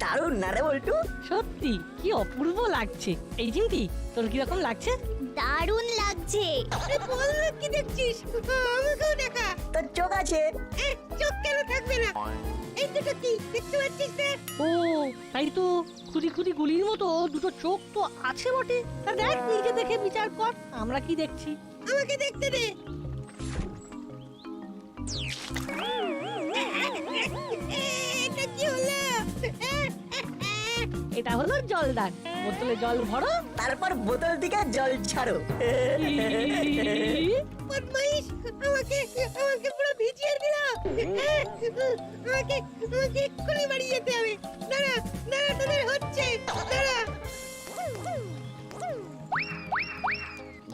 দারুণ না রে বল্টু? সত্যি কি অপূর্ব লাগছে। এই চিমটি, তোর কিরকম লাগছে? দারুণ লাগছে। কি দেখছিস? আমাকেও দেখা। তোর চোখ আছে। চোখ কেন থাকবে না? এই দুটো কি দেখতে পাচ্ছিস না? ও তাই তো, খুদি খুদি গুলির মতো দুটো চোখ তো আছে বটে। তা দেখ, নিজে দেখে বিচার কর, আমরা কি দেখছি। আমাকে দেখতে দে। এটা কি হলো? এটা হলো জলদান। বোতলে জল ভরো, তারপর বোতল থেকে জল ছাড়ো। বদমাইশ, আমাকে আমাকে পুরো ভিজিয়ে দিল। আমাকে আমাকে এক্ষুনি বাড়ি যেতে হবে। দাঁড়া দাঁড়া, তোদের হচ্ছে। দাঁড়া।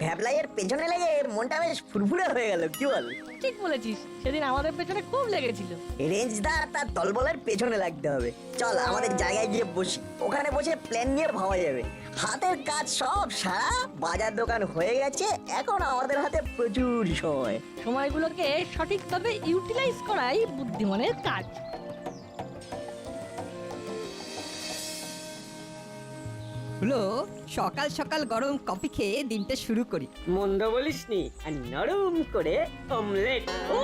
ভ্যাবলাইয়ের পেছনে লেগে মনটা বেশ ফুরফুরে হয়ে গেল, কি বল? ঠিক বলেছিস, সেদিন আমাদের পেছনে খুব লেগেছিল। রেঞ্জদার তার দলবলের পেছনে লাগতে হবে। চল আমাদের জায়গায় গিয়ে বসি, ওখানে বসে প্ল্যান নিয়ে ভাবা যাবে। হাতের কাজ সব সারা, বাজার দোকান হয়ে গেছে, এখন আমাদের হাতে প্রচুর সময়। সময়গুলোকে সঠিকভাবে ইউটিলাইজ করাই বুদ্ধিমানের কাজ। হলো সকাল সকাল গরম কফি খেয়ে দিনটা শুরু করি। মন্দ বলিসনি, আর নরম করে অমলেট। ও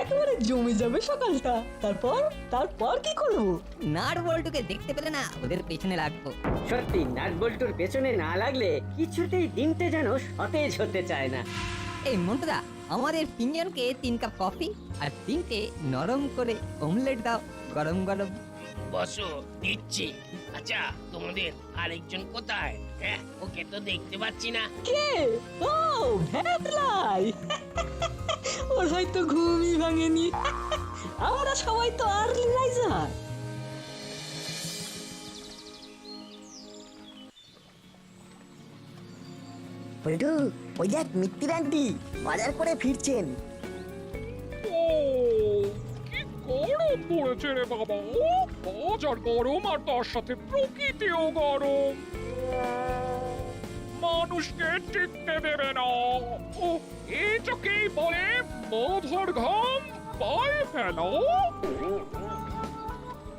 একেবারে জমে যাবে সকালটা। তারপর তারপর কি করবো? নাট বল্টুকে দেখতে পেলে না ওদের পেছনে লাগবো। সত্যি নাট বল্টুর পেছনে না লাগলে কিছুতেই দিনটা যেন সতেজ হতে চায় না। এই মন্টুদা, আমাদের তিনজনকে 3 কাপ কফি আর 3টে নরম করে অমলেট দাও, গরম গরম। বসো, দিচ্ছি। আচ্ছা, তোমাদের আরেকজন কোথায়? হ্যাঁ, ওকে তো দেখতে পাচ্ছি না। কে? ও ভ্যাবলাই। ওর হয়তো ঘুমই ভাঙেনি। আমরা সবাই তো আর্লি রাইজার। বল্টু, ওই দেখ মিত্তির আন্টি বাজার করে ফিরছেন। ও কি গরম পড়েছে রে বাবা! বাজার গরম আর তার সাথে প্রকৃতিও গরম। মানুষকে টিকতে দেবে না। ও এটাকেই বলে মধুর ঘাম পায়ে ফেলো।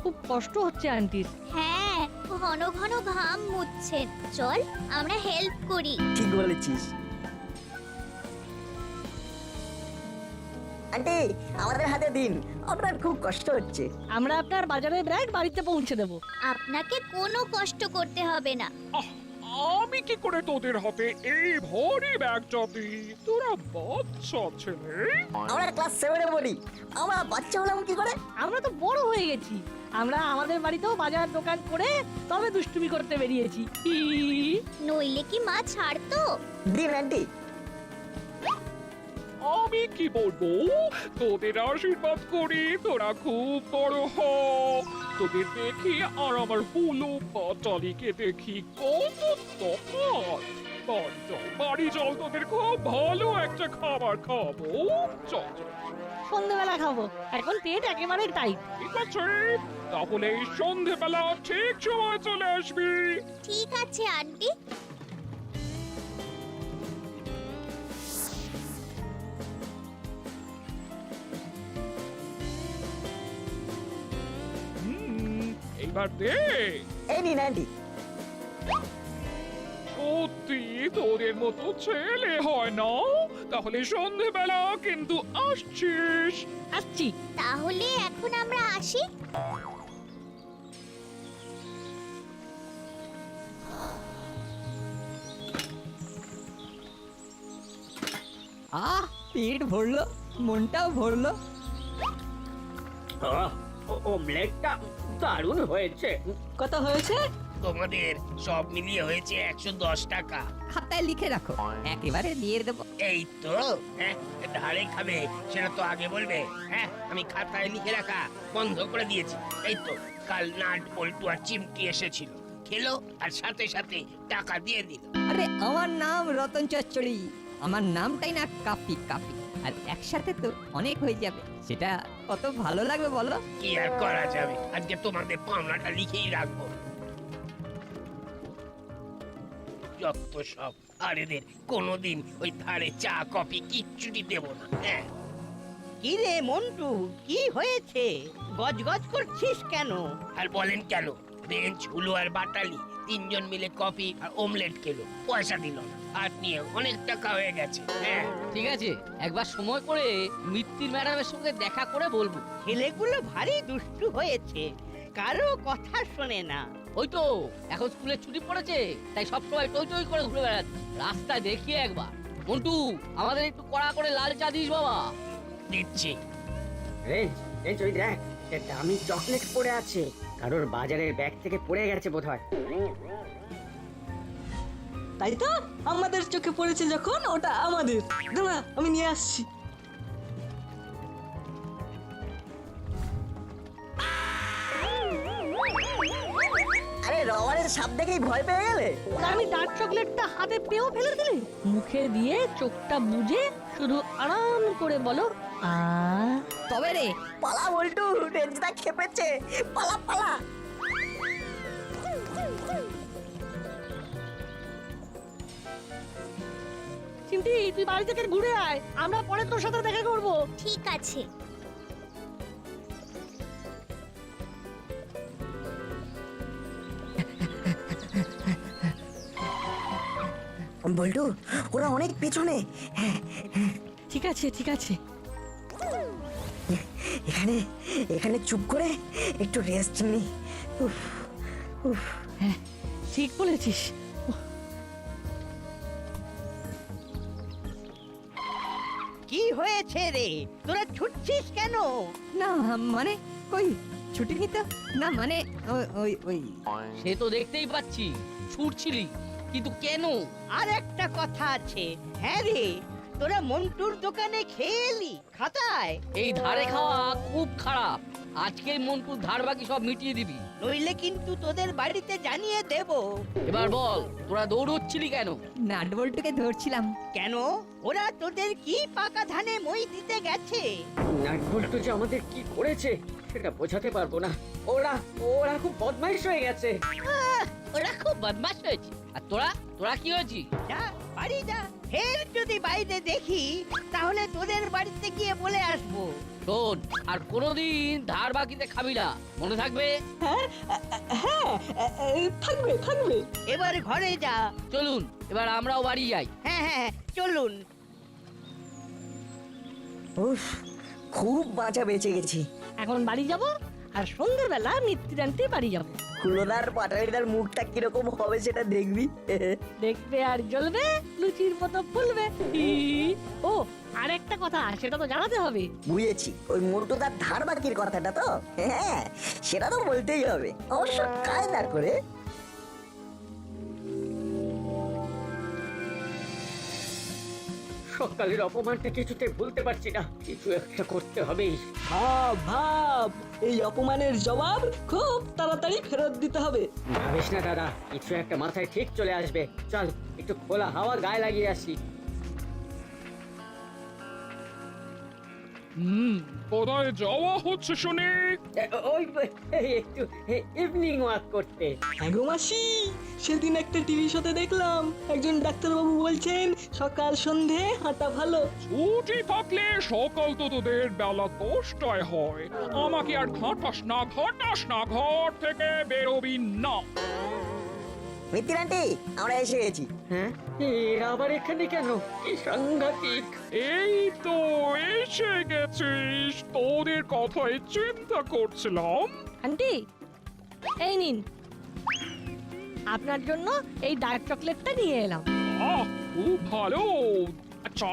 খুব কষ্ট হচ্ছে আন্টির। হ্যাঁ, ঘন ঘন ঘাম মুছছেন। চল আমরা হেল্প করি। ঠিক বলেছিস আন্টি, আমাদের হাতে দিন, আপনার খুব কষ্ট হচ্ছে। আমরা আপনার বাজারের ব্যাগ বাড়িতে পৌঁছে দেব। আপনাকে কোনো কষ্ট করতে হবে না। আহ, আমি কি করে তোদের হাতে এই ভারী ব্যাগটা দিই? তোরা বাচ্চা ছেলে। আমরা ক্লাস 7-এ পড়ি, আমরা বাচ্চা হলাম কি করে? আমরা তো বড় হয়ে গেছি। আমরা আমাদের বাড়িতেও বাজার দোকান করে তবে দুষ্টুমি করতে বেরিয়েছি। নইলে কি মা ছাড়তো? দিন আন্টি। আমি কি বলবো, তোদের আশীর্বাদ করি তোরা খুব বড় হ। তোদের দেখি আর আমার হুলু পাটালিকে দেখি কত তফাৎ। বাড়ি চল, তোদের খুব ভালো একটা খাবার খাবো। চল চল। সন্ধ্যেবেলা খাবো, এখন পেট একেবারে টাইট। ঠিক আছে, তাহলে এই সন্ধেবেলা ঠিক সময় চলে আসবি। ঠিক আছে আন্টি। এইবার দে। এই নিন আন্টি। সত্যি তোদের মতো ছেলে হয় না? তাহলে সন্ধেবেলা কিন্তু আসছিস। আসছি। তাহলে এখন আমরা আসি। আহ, পেট ভরলো, মনটাও ভরলো। অমলেটটা দারুণ হয়েছে। কত হয়েছে? তোমাদের সব মিলিয়ে হয়েছে 110 টাকা। খাতায় লিখে রাখো, একেবারে দিয়ে দেবো। এই তো। হ্যাঁ, ধারে খাবে সেটা তো আগে বলবে। হ্যাঁ, আমি খাতায় লিখে রাখা বন্ধ করে দিয়েছি। এই তো, কাল নাট বল্টু আর চিমটি এসেছিল, খেলো আর সাথে সাথে টাকা দিয়ে দিল। আরে আমার নাম রতন চচ্চড়ি, আমার নামটাই না কাপি কাপি, আর একসাথে তো অনেক হয়ে যাবে। সেটা কত ভালো লাগবে বলো। কি আর করা যাবে, আজকে তোমাদের পাওনাটা লিখেই রাখবো। যত সব, আর এদের কোনোদিন ওই ধারে চা কফি কিচ্ছুটি দেব না। হ্যাঁ, কি রে মন্টু, কি হয়েছে? গজগজ করছিস কেন? আর বলেন কেন, বেঞ্চ হুলো আর বাটালি তিনজন মিলে কফি আর অমলেট খেলো, পয়সা দিল না। হাত নিয়ে অনেক টাকা হয়ে গেছে। হ্যাঁ, ঠিক আছে, একবার সময় করে মিত্তির ম্যাডামের সঙ্গে দেখা করে বলবো। ছেলেগুলো ভারী দুষ্টু হয়েছে, কারো কথা শোনে না। ওই তো এখন স্কুলে ছুটি পড়েছে, তাই সবসময় টই টই করে ঘুরে বেড়াচ্ছে। রাস্তায় দেখিয়ে একবার। মন্টু, আমাদের একটু কড়া করে লাল চা দিস বাবা। দিচ্ছি। রেঞ্জ রেঞ্জ ওই দেখ, একটা দামি চকলেট পড়ে আছে, কারোর বাজারের ব্যাগ থেকে পড়ে গেছে বোধহয়। তাই তো, আমাদের চোখে পড়েছে যখন ওটা আমাদের। দাঁড়া, আমি নিয়ে আসছি। আরে রবারের সাপ দেখেই ভয় পেয়ে গেলে? তা আমি ডার্ক চকলেটটা হাতে পেয়েও ফেলে দিলে? মুখে দিয়ে চোখটা বুজে শুধু আরাম করে বলো আ। তবে রে, পালা বল্টু, রেঞ্জটা খেপেছে, পালা পালা। চিমটি, তুই বাড়ি থেকে ঘুরে আয়, আমরা পরে তোর সাথে দেখা করবো। ঠিক আছে। বল্টু, ওরা অনেক পেছনে। ঠিক আছে ঠিক আছে। এখানে এখানে চুপ করে একটু রেস্ট নি। উফ, উফ। হ্যাঁ, ঠিক বলেছিস। কি হয়েছে রে, তোরা ছুটছিস কেন? না মানে কই ছুটি নিতে না, মানে ওই ওই সে তো দেখতেই পাচ্ছি ছুটছিলি, কিন্তু কেন? আর একটা কথা আছে। হ্যাঁ রে, তোরা মন্টুর দোকানে খেয়ে এলি খাতায়? এই ধারে খাওয়া খুব খারাপ। আজকে মন্টুর ধার বাকি সব মিটিয়ে দিবি, নইলে কিন্তু তোদের বাড়িতে জানিয়ে দেব। এবার বল তোরা দৌড়চ্ছিলি কেন? নাট বল্টুকে ধরছিলাম। কেন? ওরা তোদের কি পাকা ধানে মই দিতে গেছে? নাটবল্টু যে আমাদের কি করেছে সেটা বোঝাতে পারবো না। ওরা ওরা খুব বদমাইশ হয়ে গেছে। ওরা খুব বদমাশ হয়েছে। আর তোরা তোরা কি হয়েছিস? যা বাড়ি যা, ফের যদি বাইরে দেখি তাহলে তোদের বাড়িতে গিয়ে বলে আসবো। শোন, আর কোনোদিন ধার বাকিতে খাবি না, মনে থাকবে? হ্যাঁ, থাকবে থাকবে। এবার ঘরে যা। চলুন এবার আমরাও বাড়ি যাই। হ্যাঁ হ্যাঁ চলুন। উফ, খুব বাঁচা বেঁচে গেছি। এখন বাড়ি যাব, আর সন্ধ্যেবেলা মিত্তিরান্তি বাড়ি যাবো। হুলোদার পাটালিদার মুখটা কিরকম হবে সেটা দেখবি। দেখবে আর জ্বলবে, লুচির মতো ফুলবে। ও, আর একটা কথা, সেটা তো জানাতে হবে। বুঝেছি, ওই মোটুদার ধার বাকির কথাটা তো। হ্যাঁ, সেটা তো বলতেই হবে, অবশ্য কায়দা করে। সকালের অপমানটা কিছুতে ভুলতে পারছি না, কিছু একটা করতে হবেই। ভাব ভাব, এই অপমানের জবাব খুব তাড়াতাড়ি ফেরত দিতে হবে। ভাবিস না দাদা, কিছু একটা মাথায় ঠিক চলে আসবে। চল একটু খোলা হাওয়া গায়ে লাগিয়ে আসি। কোথায় যাওয়া হচ্ছে শুনি? ওই একটু ইভিনিং ওয়াক করতে। হ্যাঁ গো মাসি, সেদিন একটা টিভি শোতে দেখলাম একজন ডাক্তারবাবু বলছেন সকাল সন্ধে হাঁটা ভালো। ছুটি থাকলে সকাল তো তোদের বেলা 10টায় হয়। আমাকে আর ঘাটাস না, ঘর থেকে বেরোবি না। মিত্তিরান্টি, আমরা এসে গেছি। হ্যাঁ, এরা আবার এখানে কেন? কি সাংঘাতিক! এই তো এসে গেছিস, তোদের কথাই চিন্তা করছিলাম। আন্টি, এই নিন, আপনার জন্য এই ডার্ক চকলেটটা নিয়ে এলাম। খুব ভালো। আচ্ছা,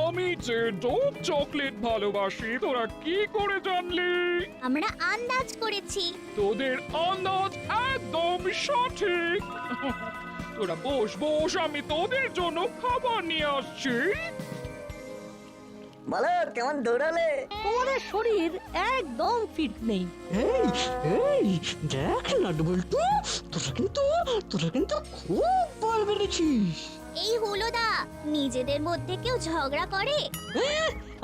আমি যে ডোপ চকলেট ভালোবাসি তোরা কি করে জানলি? আমরা আন্দাজ করেছি। তোদের আন্দাজ একদম সঠিক। তোরা বস বস, আমি তোদের জন্য খাবার নিয়ে আসছি। বলো, কেমন দৌড়ালে? তোমাদের শরীর একদম ফিট নেই। এই এই দেখ নাট বল্টু, তোরা কিন্তু খুব বল বেড়েছিস। এই হুলোদা, নিজেদের মধ্যে কেউ ঝগড়া করে?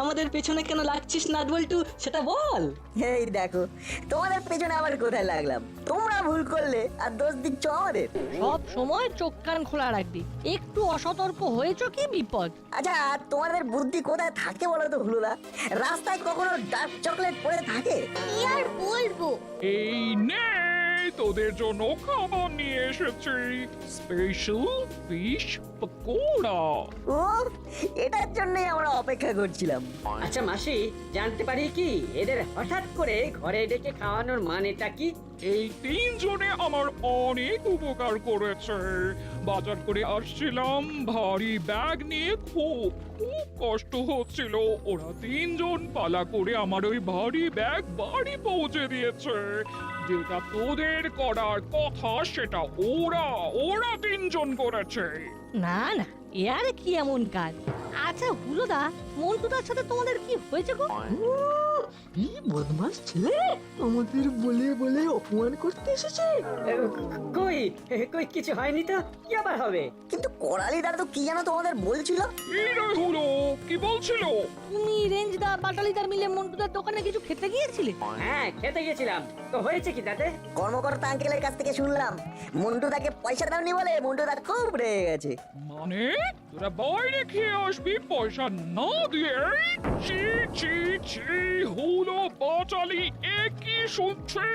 আমাদের পেছনে কেন লাগছিস নাট বল্টু সেটা বল। এই দেখো, তোমাদের পেছনে আবার কোথায় লাগলাম? তোমরা ভুল করলে আর দোষ দিচ্ছ আমাদের। সব সময় চোখ কান খোলা রাখবি, একটু অসতর্ক হয়েছো কি বিপদ। আচ্ছা, তোমাদের বুদ্ধি কোথায় থাকে বলো তো হুলুদা? রাস্তায় কখনো ডার্ক চকলেট পড়ে থাকে? কি আর বলবো। এই নে তোদের জন্য খাবার নিয়ে এসেছি, স্পেশাল ফিশ পকোড়া। ও, এটার জন্যই আমরা অপেক্ষা করছিলাম। আচ্ছা মাসি, জানতে পারি কি এদের হঠাৎ করে ঘরে ডেকে খাওয়ানোর মানেটা কি? এই তিনজনে আমার অনেক উপকার করেছে। বাজার করে আসছিলাম ভারী ব্যাগ নিয়ে, খুব খুব কষ্ট হচ্ছিল। ওরা তিনজন পালা করে আমার ওই ভারী ব্যাগ বাড়ি পৌঁছে দিয়েছে। যেটা তোদের করার কথা সেটা ওরা তিনজন করেছে। না না, এ আর কি এমন কাজ? আচ্ছা হুলোদা, মন্টুদার সাথে তোমাদের কি হয়েছে গো? এই বদমাস ছেলে আমাদের বলে বলে অপমান করতে এসেছে। কই কই কিছু হয়নি তো, কি আবার হবে? কিন্তু করালিদার তো কি যেন তোমাদের বলছিল। হলো কি বলছিল? তুমি রেঞ্জদা বাটালিদার মিলে মন্টুদার দোকানে কিছু খেতে গিয়েছিলে? হ্যাঁ, খেতে গেছিলাম তো, হয়েছে কি তাতে? কর্মকর্তা আঙ্কেলের কাছ থেকে শুনলাম মন্টুদাকে পয়সা দাওনি বলে মন্টুদা খুব রেগে গেছে। মানে তোরা বাইরে খেয়ে আসবি পয়সা না দিয়ে? ছি ছি ছি, হলো বাচালি, একই শুনছি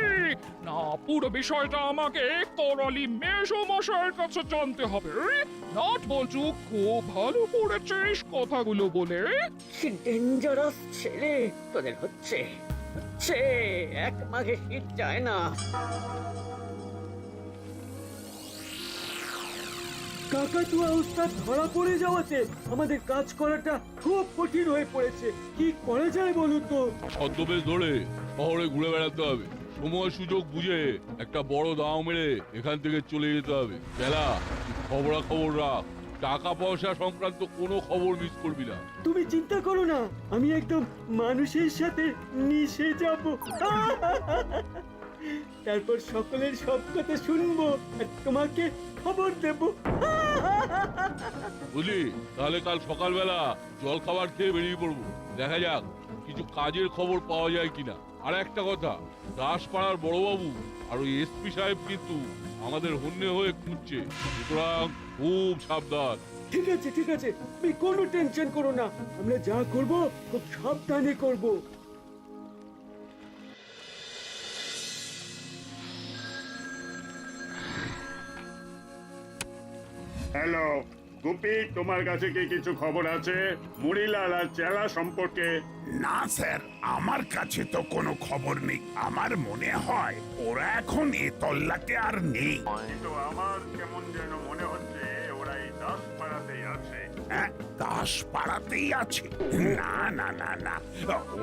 না। পুরো বিষয়টা আমাকে করালি মেসোমশাইয়ের কাছে জানতে হবে। নাট বলছু, খুব ভালো করেছিস কথাগুলো বলে। কি ডেঞ্জারাস ছেলে তোদের হচ্ছে। এক মাঘে শীত যায় না। কাকাতুয়া উস্তাদ ধরা পড়ে যাওয়াতে আমাদের কাজ করাটা খুব কঠিন হয়ে পড়েছে। কি করা যায় বলুন তো? ছদ্মবেশ ধরে শহরে ঘুরে বেড়াতে হবে, সময় সুযোগ বুঝে একটা বড় দাও মেরে এখান থেকে চলে যেতে হবে। বেলা খবর রাখ, টাকা পয়সা সংক্রান্ত কোনো খবর মিস করবি না। তুমি চিন্তা করো না, আমি একদম মানুষের সাথে মিশে যাব। তারপর সকলের সব কথা শুনবো আর তোমাকে খবর দেব। বুঝলি? তাহলে কাল সকালবেলা জল খাবার খেয়ে বেরিয়ে পড়বো। দেখা যাক কিছু কাজের খবর পাওয়া যায় কিনা। আর একটা কথা, দাসপাড়ার বড়বাবু আর ওই এসপি সাহেব কিন্তু আমাদের হন্যে হয়ে খুঁজছে, সুতরাং খুব সাবধান। ঠিক আছে, তুমি কোনো টেনশন করো না, আমরা যা করব খুব সাবধানে করব। হ্যালো গুপি, তোমার কাছে কি কিছু খবর আছে মুড়িলাল আর চেলা সম্পর্কে? না স্যার, আমার কাছে তো কোনো খবর নেই। আমার মনে হয় ওরা এখন এ তল্লাতে আর নেই। কিন্তু আমার কেমন যেন মনে হচ্ছে ওরা এই দাসপাড়াতেই আছে। হ্যাঁ, দাসপাড়াতেই আছে? না না না না,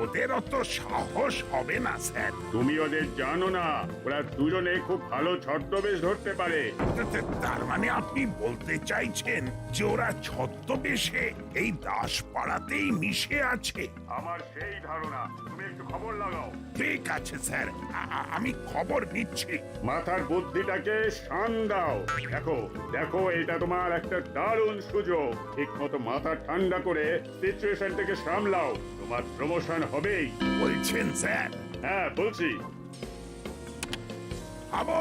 ওদের অত সাহস হবে না স্যার। তুমি ওদের জানো না, ওরা দুজনে খুব ভালো ছদ্মবেশ ধরতে পারে। তার মানে আপনি বলতে চাইছেন যে ওরা ছদ্মবেশে এই দাসপাড়াতেই মিশে আছে? আমার সেই ধারণা। তুমি একটু খবর লাগাও। ঠিক আছে স্যার, আমি খবর নিচ্ছি। মাথার বুদ্ধিটাকে শান দাও। দেখো এটা তোমার একটা দারুণ সুযোগ। ঠিক মতো মাথা ঠান্ডা করে সিচুয়েশনটাকে সামলাও, তোমার প্রমোশন হবেই। বলছেন স্যার? হ্যাঁ বলছি। আবো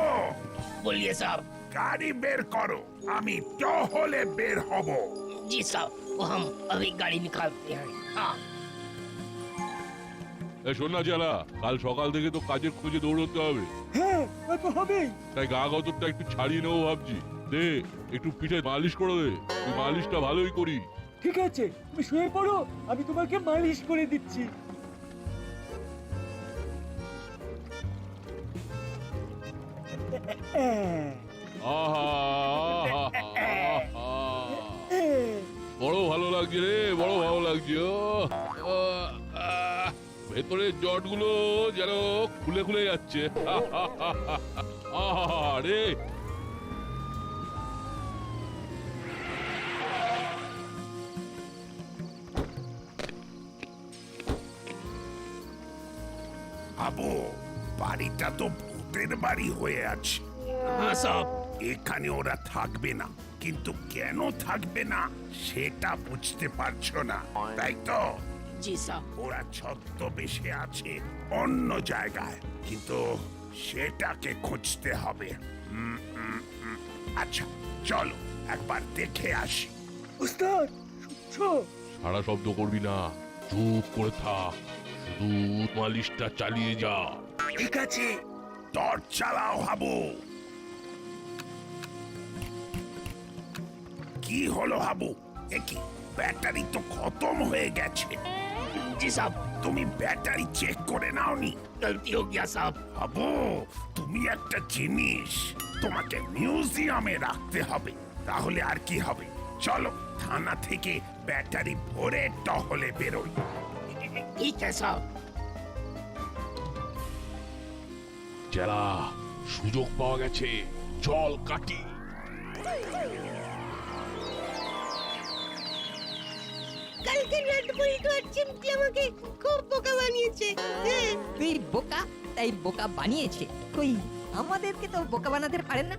बोलिए साहब। গাড়ি বের করো, আমি টহলে বের হব। जी साहब, वो हम अभी गाड़ी निकालते हैं। हाँ। শোন না চেলা, কাল সকাল থেকে তো কাজের খোঁজে দৌড়তে হবে। হ্যাঁ, তা তো হবেই। তাই গা গতরটা একটু ছাড়িয়ে নেবো ভাবছি। দে, একটু পিঠে মালিশ করে দে, তুই মালিশটা ভালোই করি। ঠিক আছে, তুমি শুয়ে পড়ো, আমি তোমাকে মালিশ করে দিচ্ছি। বড় ভালো লাগছে রে, বড় ভালো লাগছে। ভেতরের জটগুলো যেন খুলে খুলে যাচ্ছে। রে আবু, বাড়িটা তো ভূতের বাড়ি হয়ে আছে। हाँ साहब, এখানে ওরা থাকবে না, কিন্তু কেন থাকবে না সেটা বুঝতে পারছো না, তাই তো? জি স্যার। ওরা ছদ্মবেশে আছে অন্য জায়গায়, কিন্তু সেটাকে খুঁজতে হবে। আচ্ছা চলো একবার দেখে আসি। উস্তাদ শুনছ? সারা শব্দ করবি না, চুপ করে থাক, শুধু মালিশটা চালিয়ে যা। ঠিক আছে, টর্চ চালাও হাবু। কি হলো হাবু? একই ব্যাটারি তো খতম হয়ে গেছে। জি সাহেব। তুমি ব্যাটারি চেক করে নাওনি? গলতি হো গয়া সাহেব। হাবু, তুমি একটা জিনিস তোমাকে মিউজিয়ামে রাখতে হবে, তাহলে আর কি হবে। চলো থানা থেকে ব্যাটারি ভরে টহলে বেরোই। ঠিক আছে সাহেব। চেলা, সুযোগ পাওয়া গেছে, চল কাটি। কালকে নাট বল্টু আর চিমটি আমাকে খুব বোকা বানিয়েছে। হ্যাঁ, তুই বোকা, তাই বোকা বানিয়েছে। কই আমাদেরকে তো বোকা বানাতে পারেন না।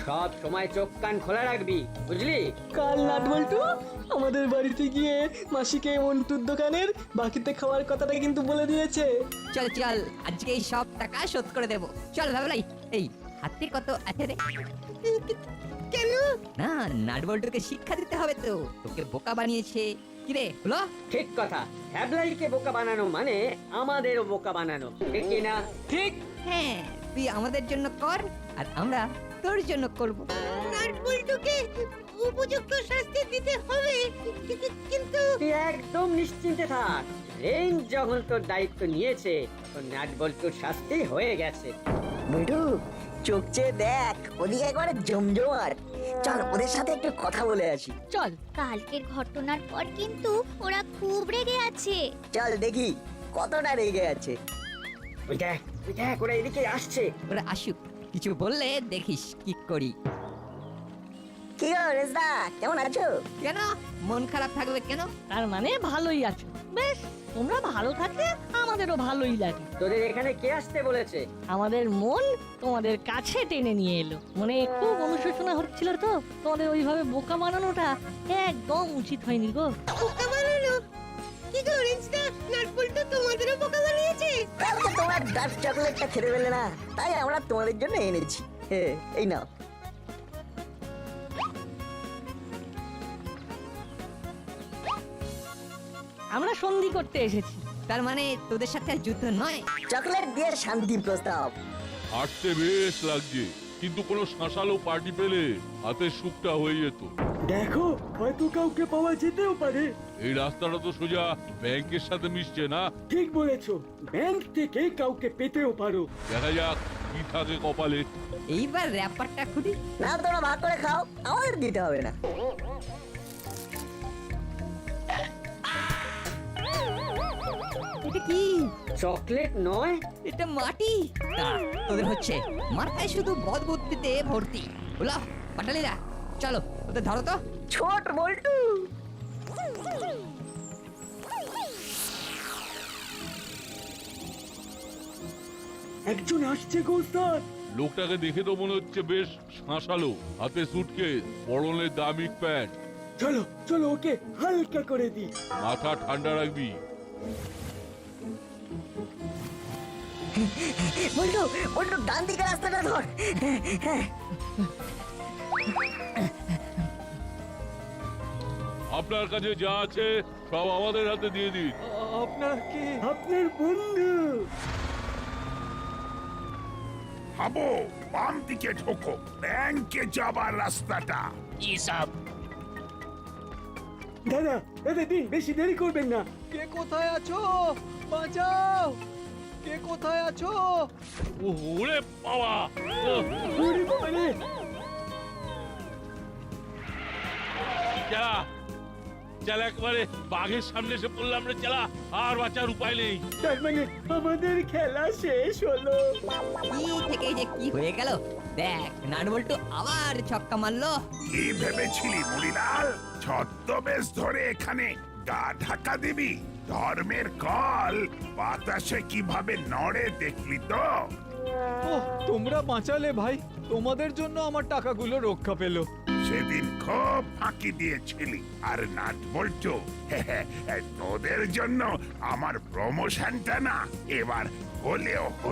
সব সময় চোখ কান খোলা রাখবি, বুঝলি? কাল নাট বল্টু আমাদের বাড়িতে গিয়ে মাসিকে মন্টুর দোকানের বাকিতে খাওয়ার কথাটা কিন্তু বলে দিয়েছে। চল চল, আজকে এই সব টাকা শোধ করে দেব। চল ভাবলাই, এই হাতে কত আছে রে? কেন? না, নাটবল্টুকে শিক্ষা দিতে হবে তো, তোকে বোকা বানিয়েছে। কিরে হলো? ঠিক কথা, হ্যাবলাইকে বোকা বানানো মানে আমাদেরও বোকা বানানো, ঠিক কি না? ঠিক। হ্যাঁ, তুই আমাদের জন্য কর আর আমরা তোর জন্য করব। নাট বল্টুকে উপযুক্ত শাস্তি দিতে হবে, কিন্তু তুই একদম নিশ্চিন্তে থাক, রেঞ্জ যখন তোর দায়িত্ব নিয়েছে তোর নাট বল্টুর শাস্তি হয়ে গেছে। বল্টু চোখ চেয়ে দেখ, ওদিকে একবারে জমজমার। চল ওদের সাথে একটু কথা বলে আসি। চল। কালকের ঘটনার পর কিন্তু ওরা খুব রেগে আছে। চল দেখি কতটা রেগে আছে। ওই দেখ ওরা এদিকে আসছে। ওরা আসুক, কিছু বললে দেখিস কি করি। কি গো রেজদা, কেমন আছো? কেন মন খারাপ থাকবে কেন? তার মানে ভালোই আছো। বেশ, তোমরা ভালো থাকলে আমাদেরও ভালোই লাগে। তোদের এখানে কে আসতে বলেছে? আমাদের মন তোমাদের কাছে টেনে নিয়ে এলো। মনে খুব অনুশোচনা হচ্ছিল তো, তোমাদের ওইভাবে বোকা বানানোটা একদম উচিত হয়নি গো। বোকা বানানো? কি গো রেঞ্জটা, নাট বল্টু তোমাদেরও বোকা বানিয়েছে? কালকে তোমরা ডার্ক চকলেটটা খেতে পেলে না, তাই আমরা তোমাদের জন্য এনেছি। এই নাও। আমরা সন্ধি করতে এসেছি। তার মানে তোদের সাথে আর যুদ্ধ নয়? চকলেট দিয়ে শান্তি প্রস্তাব। হাঁটতে বেশ লাগছে, কিন্তু কোনো শাঁসালো পার্টি পেলে হাতের সুখটা হয়ে যেত। দেখো, হয়তো কাউকে পাওয়া যেতেও পারে। এই রাস্তাটা তো সোজা ব্যাংকের সাথে মিশছে না? ঠিক বলেছো, ব্যাংক থেকে কাউকে পেতেও পারো। দেখা যাক কি থাকে কপালে। এইবার র্যাপারটা খুলি। না তোমরা ভাগ করে খাও, আমাদের দিতে হবে না। এটা কি? চকলেট নয়, এটা মাটি। দাঁড়া, তোদের হচ্ছে মাথায় শুধু বদবুদ্ধিতে ভর্তি। বলো পাটালিরা, চলো ওদের ধরো তো। ছোট বল্টু। একজন আসছে গো উস্তাদ। লোকটাকে দেখে তো মনে হচ্ছে বেশ শাঁসালো, হাতে সুটকেস, পরনে দামি প্যান্ট। চলো চলো, ওকে হালকা করে দি। মাথা ঠান্ডা রাখবি। বল্টু বল্টু ডান দিকে রাস্তাটা ধর। আপনার কাছে যা আছে সব আমাদের হাতে দিয়ে দিন। আপনার কি? আপনার বন্ধু। হাবু, বাম দিকে ঢোকো, ব্যাংকে যাবার রাস্তাটা। জি সাহেব। দাদা দাদা দিন, বেশি দেরি করবেন না। কে কোথায় আছো? বাঁচাও! কে কোথায় আছো? ওরে বাবা! ওরে বাবা রে! চালা চালা, একবারে বাঘের সামনে এসে পড়লাম রে। চালা, আর বাঁচার উপায় নেই। তার মানে আমাদের খেলা শেষ হলো। কি থেকে যে কি হয়ে গেল দেখ, নাটবল্টু আবার ছক্কা মারলো। কি ভেবেছিলি মুড়িলাল, ছদ্মবেশ ধরে এখানে গা ঢাকা দিবি? ধর্মের কল বাতাসে কিভাবে নড়ে দেখলি তো? ওহ তোমরা বাঁচালে ভাই, তোমাদের জন্য আমার টাকাগুলো রক্ষা পেল। সেদিন খুব ফাঁকি দিয়েছিলি, আর নাট বল্টু তোদের জন্য আমার প্রমোশনটা না এবার হলেও